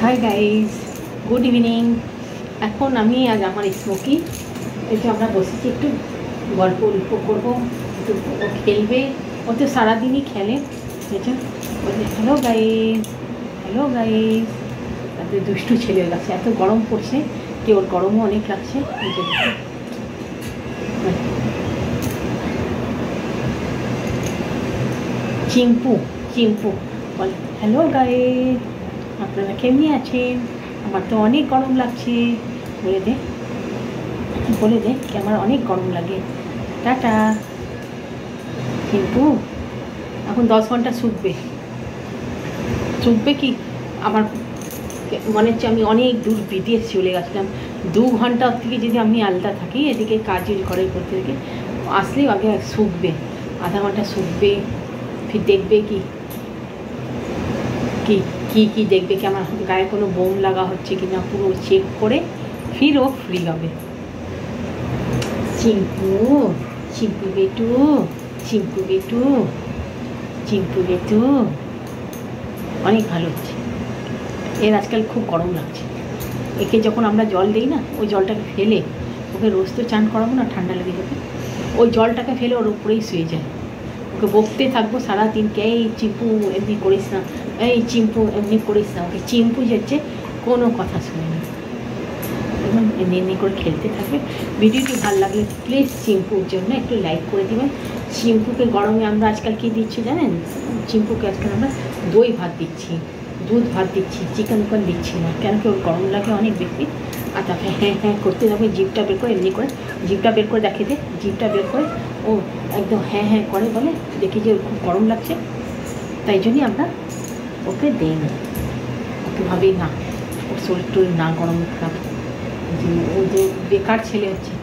Hi guys, good evening. এখন আমি আজ আমার স্মোকি একটু আমরা বসেছি, একটু গল্প উল্প করবো, একটু ও খেলবে। ও তো সারাদিনই খেলে, বুঝেছো? বলছে হ্যালো গাইস, হ্যালো গাইস। এত দুষ্টু ছেলে লাগছে, এত গরম পড়ছে কি ওর গরমও অনেক লাগছে। চিম্পু চিম্পু বল হ্যালো গাইস, আপনারা কেমনি আছেন? আমার তো অনেক গরম লাগছে। বলে দে কি আমার অনেক গরম লাগে। টাটা। কিন্তু এখন 10 ঘন্টা শুকবে কি আমার মনে হচ্ছে আমি অনেক দূর বিদেশ চলে গেছিলাম। 2 ঘন্টা থেকে যদি আমি আলাদা থাকি, এদিকে কাজের ঘরের করতে থেকে আসলেও আগে শুকবে, আধা ঘন্টা শুকবে। ফির দেখবে কি কি কি কি দেখবে কি আমার গায়ে কোনো বোম লাগা হচ্ছে কি না, পুরো চেক করে ফির ও ফ্রি হবে। চিম্পু চিম্পু বেটু, চিম্পু বেটু, চিম্পু বেটু অনেক ভালো হচ্ছে। এর আজকাল খুব গরম লাগছে। একে যখন আমরা জল দিই না, ওই জলটাকে ফেলে ওকে রোজ তো চান করাবো না, ঠান্ডা লেগে যাবে। ওই জলটাকে ফেলে ওর উপরেই শুয়ে যায়। ওকে বকতে থাকবো সারাদিনকে, এই চিম্পু এমনি করিস না, এই চিম্পু এমনি করিস না। ওকে চিম্পু যাচ্ছে, কোনো কথা শুনে না, এবং এমনি করে খেলতে থাকবে। ভিডিওটি ভালো লাগলে প্লিজ চিম্পুর জন্য একটু লাইক করে দেবেন। চিম্পুকে গরমে আমরা আজকাল কী দিচ্ছি জানেন? চিম্পুকে আজকাল আমরা দই ভাত দিচ্ছি, দুধ ভাত দিচ্ছি, চিকেন দিচ্ছি না। কেন কি ওর গরম লাগে অনেক বেশি। আর তাকে হ্যাঁ হ্যাঁ করতে যাবে, জিভটা বের করে এমনি করে জিভটা বের করে দেখে দে, জিভটা বের করে ও একদম হ্যাঁ হ্যাঁ করে বলে, দেখি যে খুব গরম লাগছে। তাই জন্যই আমরা ওকে দিই না। ওকে ভাবি না ওর শরীর টরীর না গরম খারাপ, ও যে বেকার ছেলে হচ্ছে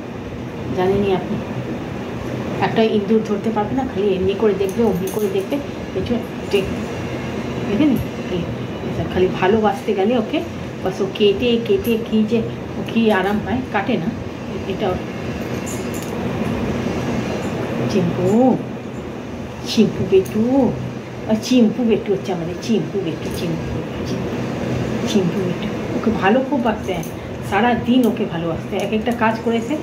জানেনই আপনি। একটা ইঁদুর ধরতে পারবে না, খালি এমনি করে দেখবে, অমনি করে দেখবে, কিছু দেখেন খালি ভালোবাসতে গেলে ওকে বাস ও কেটে কেটে কী যে ও কী আরাম পায়, কাটে না এটা। চিম্পু চিম্পু বেটু, চিম্পু বেটু হচ্ছে আমাদের চিম্পু বেটু, চিম্পু চিম্পু বেটু। ওকে ভালো খুব বাঁচতে হয়, সারাদিন ওকে ভালোবাসতে, এক একটা কাজ করেছে।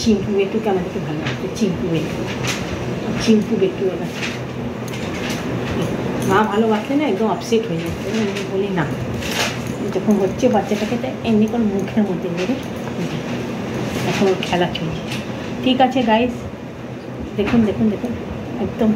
চিম্পু বেটুকে আমাদেরকে ভালোবাসতে, চিম্পু বেটু, চিম্পু বেটু। এবার মা ভালোবাসলে না একদম আপসেট হয়ে যাচ্ছে। আমি বলি না, যখন হচ্ছে বাচ্চাটাকে তাই এমনি করে মুখের মধ্যে মেরে এখন ওর খেলা চলছে। ঠিক আছে গাইস, দেখুন দেখুন দেখুন একদম